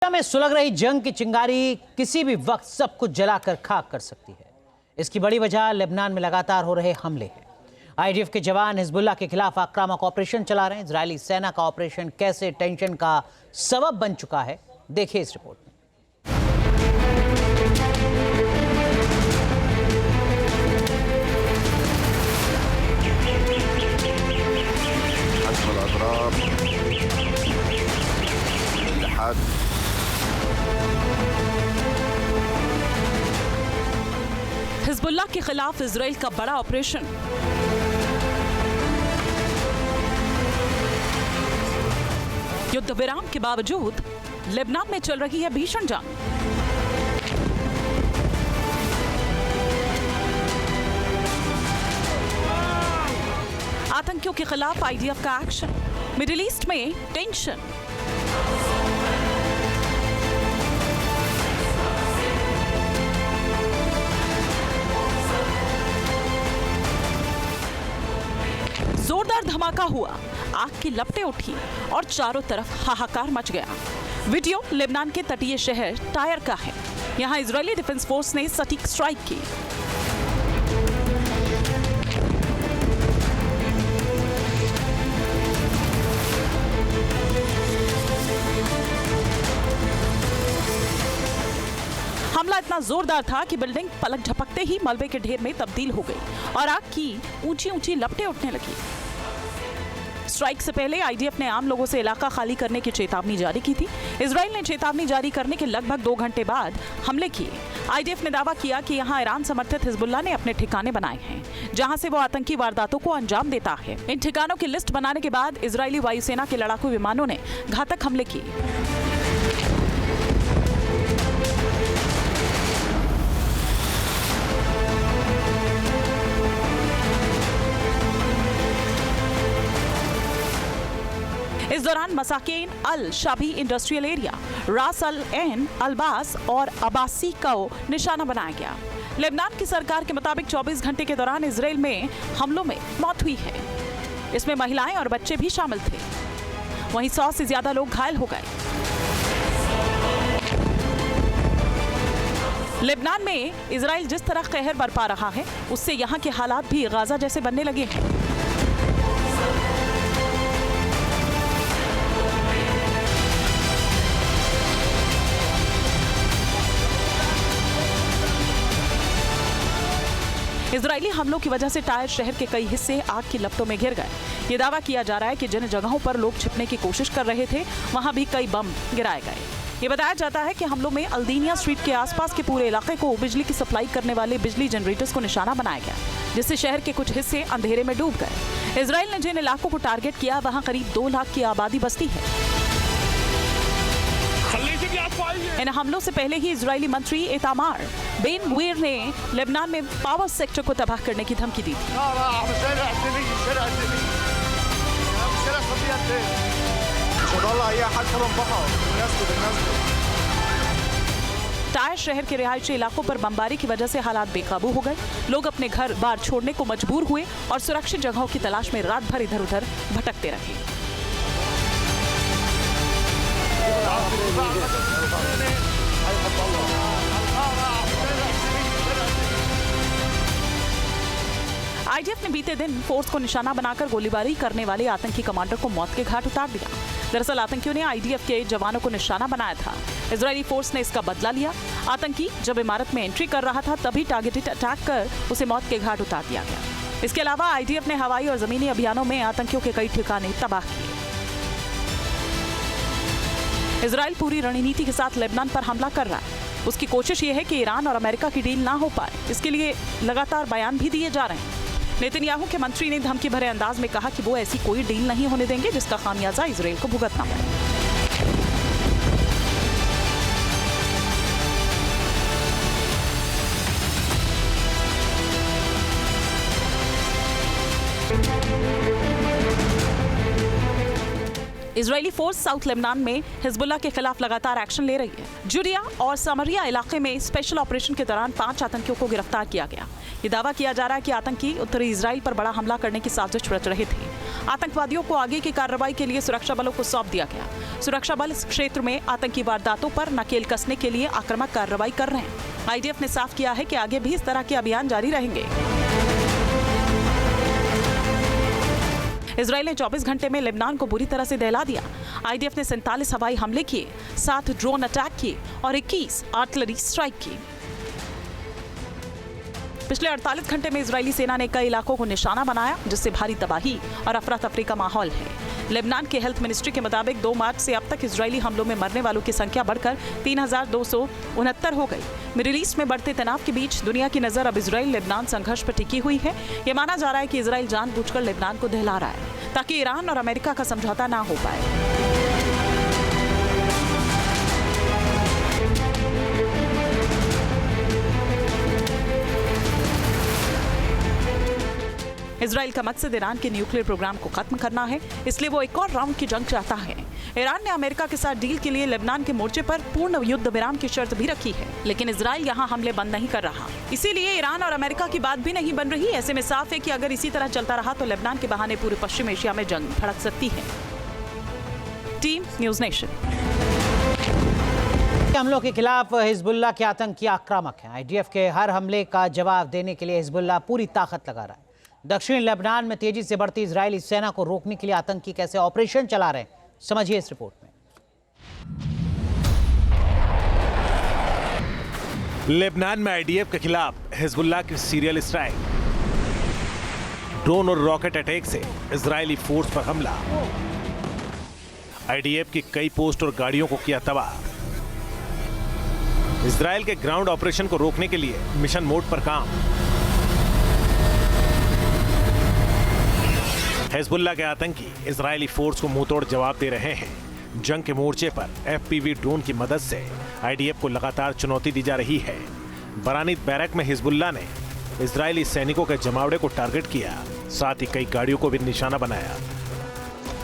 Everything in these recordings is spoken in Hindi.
में सुलग रही जंग की चिंगारी किसी भी वक्त सब कुछ जलाकर खाक कर सकती है। इसकी बड़ी वजह लेबनान में लगातार हो रहे हमले हैं। आईडीएफ के जवान हिजबुल्लाह के खिलाफ आक्रामक ऑपरेशन चला रहे हैं। इजरायली सेना का ऑपरेशन कैसे टेंशन का सबब बन चुका है, देखिए इस रिपोर्ट में। हिजबुल्लाह के खिलाफ इजराइल का बड़ा ऑपरेशन। युद्ध विराम के बावजूद लेबनान में चल रही है भीषण जंग। आतंकियों के खिलाफ आईडीएफ का एक्शन, मिडिल ईस्ट में टेंशन। जोरदार धमाका हुआ, आग की लपटें उठी और चारों तरफ हाहाकार मच गया। वीडियो लेबनान के तटीय शहर टायर का है। यहां इजरायली डिफेंस फोर्स ने सटीक स्ट्राइक की। हमला इतना जोरदार था कि बिल्डिंग पलक झपकते ही मलबे के ढेर में तब्दील हो गई और आग की ऊंची ऊंची लपटें उठने लगी। स्ट्राइक से पहले आईडीएफ ने आम लोगों से इलाका खाली करने की चेतावनी जारी की थी। इजराइल ने चेतावनी जारी करने के लगभग 2 घंटे बाद हमले किए। आईडीएफ ने दावा किया कि यहां ईरान समर्थित हिजबुल्लाह ने अपने ठिकाने बनाए हैं, जहां से वो आतंकी वारदातों को अंजाम देता है। इन ठिकानों की लिस्ट बनाने के बाद इजरायली वायुसेना के लड़ाकू विमानों ने घातक हमले किए। इस दौरान मसाकिन अल शाबी इंडस्ट्रियल एरिया, रास अल एन, अल्बास और अब्बासी को निशाना बनाया गया। लेबनान की सरकार के मुताबिक 24 घंटे के दौरान इजराइल में हमलों में मौत हुई है। इसमें महिलाएं और बच्चे भी शामिल थे। वहीं 100 से ज्यादा लोग घायल हो गए। लेबनान में इजराइल जिस तरह कहर बरपा रहा है, उससे यहाँ के हालात भी गाजा जैसे बनने लगे हैं। इजरायली हमलों की वजह से टायर शहर के कई हिस्से आग की लपटों में घिर गए। ये दावा किया जा रहा है कि जिन जगहों पर लोग छिपने की कोशिश कर रहे थे, वहां भी कई बम गिराए गए। ये बताया जाता है कि हमलों में अल्दीनिया स्ट्रीट के आसपास के पूरे इलाके को बिजली की सप्लाई करने वाले बिजली जनरेटर्स को निशाना बनाया गया, जिससे शहर के कुछ हिस्से अंधेरे में डूब गए। इजराइल ने जिन इलाकों को टारगेट किया, वहां करीब 2 लाख की आबादी बसती है। इन हमलों से पहले ही इजरायली मंत्री इतामार बेन ग्वीर ने लेबनान में पावर सेक्टर को तबाह करने की धमकी दी थी। टायर शहर के रिहायशी इलाकों पर बमबारी की वजह से हालात बेकाबू हो गए। लोग अपने घर बार छोड़ने को मजबूर हुए और सुरक्षित जगहों की तलाश में रात भर इधर उधर भटकते रहे। आईडीएफ ने बीते दिन फोर्स को निशाना बनाकर गोलीबारी करने वाले आतंकी कमांडर को मौत के घाट उतार दिया। दरअसल आतंकियों ने आईडीएफ के जवानों को निशाना बनाया था। इजरायली फोर्स ने इसका बदला लिया। आतंकी जब इमारत में एंट्री कर रहा था, तभी टारगेटेड अटैक कर उसे मौत के घाट उतार दिया गया। इसके अलावा आईडीएफ ने हवाई और जमीनी अभियानों में आतंकियों के कई ठिकाने तबाह किए। इजराइल पूरी रणनीति के साथ लेबनान पर हमला कर रहा है। उसकी कोशिश ये है कि ईरान और अमेरिका की डील ना हो पाए। इसके लिए लगातार बयान भी दिए जा रहे हैं। नेतन्याहू के मंत्री ने धमकी भरे अंदाज में कहा कि वो ऐसी कोई डील नहीं होने देंगे जिसका खामियाजा इजराइल को भुगतना पड़े। इजरायली फोर्स साउथ लेबनान में हिजबुल्लाह के खिलाफ लगातार एक्शन ले रही है। जुडिया और समरिया इलाके में स्पेशल ऑपरेशन के दौरान 5 आतंकियों को गिरफ्तार किया गया। ये दावा किया जा रहा है कि आतंकी उत्तरी इजराइल पर बड़ा हमला करने की साजिश रच रहे थे। आतंकवादियों को आगे की कार्रवाई के लिए सुरक्षा बलों को सौंप दिया गया। सुरक्षा बल इस क्षेत्र में आतंकी वारदातों पर नकेल कसने के लिए आक्रामक कार्रवाई कर रहे हैं। आईडीएफ ने साफ किया है कि आगे भी इस तरह के अभियान जारी रहेंगे। इजराइल ने 24 घंटे में लेबनान को बुरी तरह से दहला दिया। आईडीएफ ने 47 हवाई हमले किए, 7 ड्रोन अटैक किए और 21 आर्टिलरी स्ट्राइक की। पिछले 48 घंटे में इजरायली सेना ने कई इलाकों को निशाना बनाया, जिससे भारी तबाही और अफरा तफरी का माहौल है। लेबनान के हेल्थ मिनिस्ट्री के मुताबिक 2 मार्च से अब तक इजरायली हमलों में मरने वालों की संख्या बढ़कर 3269 हो गई। मिडिल ईस्ट में बढ़ते तनाव के बीच दुनिया की नजर अब इजराइल लेबनान संघर्ष पर टिकी हुई है। ये माना जा रहा है कि इजराइल जानबूझकर लेबनान को दहला रहा है ताकि ईरान और अमेरिका का समझौता ना हो पाए। इजराइल का मकसद ईरान के न्यूक्लियर प्रोग्राम को खत्म करना है, इसलिए वो एक और राउंड की जंग चाहता है। ईरान ने अमेरिका के साथ डील के लिए लेबनान के मोर्चे पर पूर्ण युद्ध विराम की शर्त भी रखी है, लेकिन इजराइल यहाँ हमले बंद नहीं कर रहा। इसीलिए ईरान और अमेरिका की बात भी नहीं बन रही। ऐसे में साफ है कि अगर इसी तरह चलता रहा तो लेबनान के बहाने पूरे पश्चिम एशिया में जंग भड़क सकती है। Team news nation. हमलों के खिलाफ हिजबुल्लाह के आतंकी आक्रामक हैं। आईडीएफ के हर हमले का जवाब देने के लिए हिजबुल्लाह पूरी ताकत लगा रहा है। दक्षिणी लेबनान में तेजी से बढ़ती इजरायली सेना को रोकने के लिए आतंकी कैसे ऑपरेशन चला रहे हैं, समझिए इस रिपोर्ट में। लेबनान में आईडीएफ के खिलाफ हिजबुल्लाह की सीरियल स्ट्राइक, ड्रोन और रॉकेट अटैक से इजरायली फोर्स पर हमला, आईडीएफ की कई पोस्ट और गाड़ियों को किया तबाह। इजरायल के ग्राउंड ऑपरेशन को रोकने के लिए मिशन मोड पर काम। हिजबुल्लाह के आतंकी इजरायली फोर्स को मुंहतोड़ जवाब दे रहे हैं। जंग के मोर्चे पर एफपीवी ड्रोन की मदद से आईडीएफ को लगातार चुनौती दी जा रही है। बरानीत बैरक में हिजबुल्लाह ने इजरायली सैनिकों के जमावड़े को टारगेट किया, साथ ही कई गाड़ियों को भी निशाना बनाया।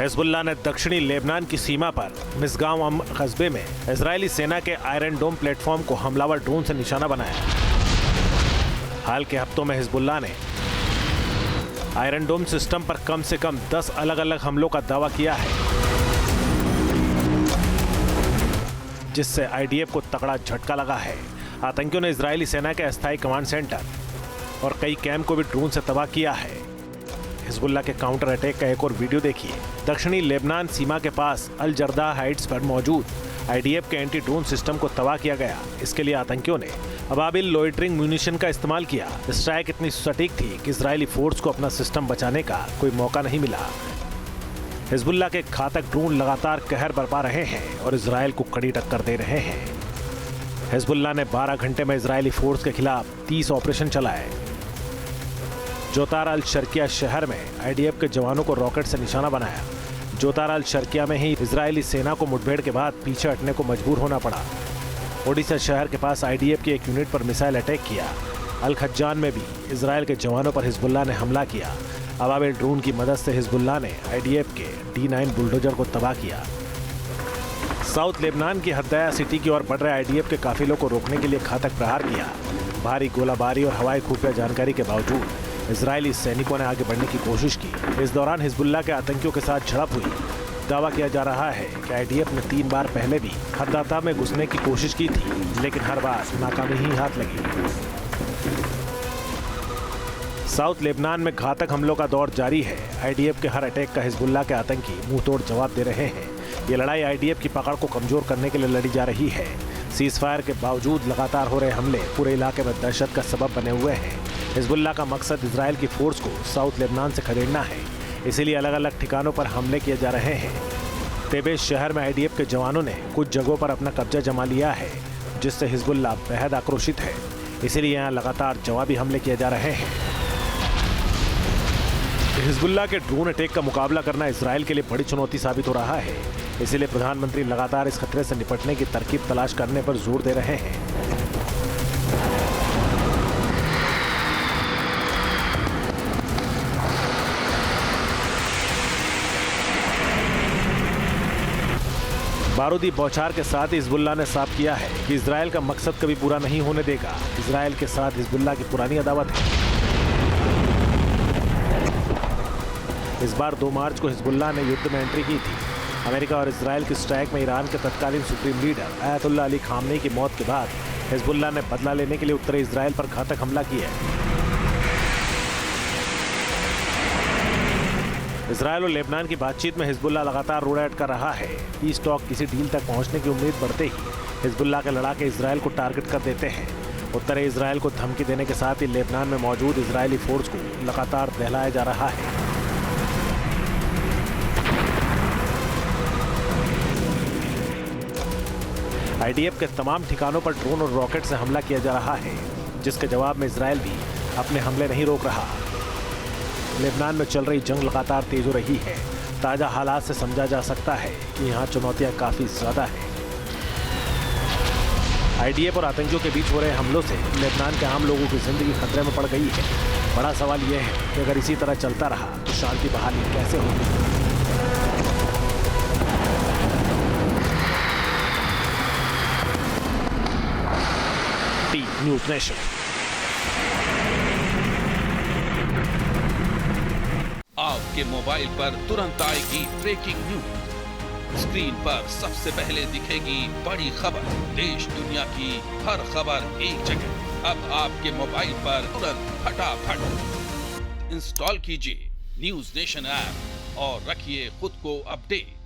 हिजबुल्लाह ने दक्षिणी लेबनान की सीमा पर मिसगांव अम कस्बे में इजरायली सेना के आयरन डोम प्लेटफॉर्म को हमलावर ड्रोन से निशाना बनाया। हाल के हफ्तों में हिजबुल्लाह ने आयरन डोम सिस्टम पर कम से कम 10 अलग अलग हमलों का दावा किया है, जिससे आईडीएफ को तगड़ा झटका लगा है। आतंकियों ने इजरायली सेना के अस्थायी कमांड सेंटर और कई कैंप को भी ड्रोन से तबाह किया है। हिजबुल्लाह के काउंटर अटैक का एक और वीडियो देखिए। दक्षिणी लेबनान सीमा के पास अल जर्दा हाइट्स पर मौजूद आईडीएफ के एंटी ड्रोन सिस्टम को तबाह किया गया। इसके लिए आतंकियों ने अबाबिल लोइटरिंग म्यूनिशन का इस्तेमाल किया। स्ट्राइक इतनी सटीक थी कि इजरायली फोर्स को अपना सिस्टम बचाने का कोई मौका नहीं मिला। हिजबुल्लाह के घातक ड्रोन लगातार कहर बरपा रहे हैं और इजरायल को कड़ी टक्कर दे रहे हैं। हिजबुल्लाह ने 12 घंटे में इजरायली फोर्स के खिलाफ 30 ऑपरेशन चलाए। जोतार अल शर्किया शहर में आईडीएफ के जवानों को रॉकेट से निशाना बनाया। जोतार अल शर्किया में ही इजरायली सेना को मुठभेड़ के बाद पीछे हटने को मजबूर होना पड़ा। ओडिशा शहर के पास आईडीएफ की एक यूनिट पर मिसाइल अटैक किया। अल खज्जान में भी इजरायल के जवानों पर हिजबुल्लाह ने हमला किया। अबाबिल ड्रोन की मदद से हिजबुल्लाह ने आईडीएफ के D9 बुलडोजर को तबाह किया। साउथ लेबनान की हद्दाया सिटी की ओर बढ़ रहे आईडीएफ के काफिलों को रोकने के लिए घातक प्रहार किया। भारी गोलाबारी और हवाई खुफिया जानकारी के बावजूद इजरायली सैनिकों ने आगे बढ़ने की कोशिश की। इस दौरान हिजबुल्लाह के आतंकियों के साथ झड़प हुई। दावा किया जा रहा है कि आईडीएफ ने 3 बार पहले भी हद्दाता में घुसने की कोशिश की थी, लेकिन हर बार नाकामी ही हाथ लगी। साउथ लेबनान में घातक हमलों का दौर जारी है। आईडीएफ के हर अटैक का हिजबुल्लाह के आतंकी मुंहतोड़ जवाब दे रहे हैं। ये लड़ाई आईडीएफ की पकड़ को कमजोर करने के लिए लड़ी जा रही है। सीज फायर के बावजूद लगातार हो रहे हमले पूरे इलाके में दहशत का सबब बने हुए हैं। हिजबुल्लाह का मकसद इजरायल की फोर्स को साउथ लेबनान से खदेड़ना है, इसीलिए अलग अलग ठिकानों पर हमले किए जा रहे हैं। तेबेज शहर में आईडीएफ के जवानों ने कुछ जगहों पर अपना कब्जा जमा लिया है, जिससे हिजबुल्लाह बेहद आक्रोशित है। इसीलिए यहाँ लगातार जवाबी हमले किए जा रहे हैं। हिजबुल्लाह के ड्रोन अटैक का मुकाबला करना इजरायल के लिए बड़ी चुनौती साबित हो रहा है। इसीलिए प्रधानमंत्री लगातार इस खतरे से निपटने की तरकीब तलाश करने पर जोर दे रहे हैं। बारूदी बौछार के साथ हिजबुल्लाह ने साफ किया है कि इजराइल का मकसद कभी पूरा नहीं होने देगा। इजराइल के साथ हिजबुल्लाह की पुरानी अदावत है। इस बार 2 मार्च को हिजबुल्लाह ने युद्ध में एंट्री की थी। अमेरिका और इजराइल की स्ट्राइक में ईरान के तत्कालीन supreme leader Ayatollah Ali Khamenei की मौत के बाद हिजबुल्लाह ने बदला लेने के लिए उत्तरी इजराइल पर घातक हमला किया है। इजराइल और लेबनान की बातचीत में हिजबुल्लाह लगातार रोड एड कर रहा है। पीस टॉक किसी डील तक पहुंचने की उम्मीद बढ़ते ही हिजबुल्लाह के लड़ाके इजराइल को टारगेट कर देते हैं। उत्तरी इजराइल को धमकी देने के साथ ही लेबनान में मौजूद इजरायली फोर्स को लगातार दहलाया जा रहा है। आईडीएफ के तमाम ठिकानों पर ड्रोन और रॉकेट से हमला किया जा रहा है, जिसके जवाब में इजराइल भी अपने हमले नहीं रोक रहा। लेबनान में चल रही जंग लगातार तेज हो रही है। ताजा हालात से समझा जा सकता है कि यहाँ चुनौतियां काफी ज्यादा हैं। आईडीएफ और आतंकियों के बीच हो रहे हमलों से लेबनान के आम लोगों की जिंदगी खतरे में पड़ गई है। बड़ा सवाल यह है कि अगर इसी तरह चलता रहा तो शांति बहाली कैसे होगी। News nation. आपके मोबाइल पर तुरंत आएगी ब्रेकिंग न्यूज। स्क्रीन पर सबसे पहले दिखेगी बड़ी खबर। देश दुनिया की हर खबर एक जगह। अब आपके मोबाइल पर तुरंत फटाफट इंस्टॉल कीजिए न्यूज़ नेशन ऐप और रखिए खुद को अपडेट।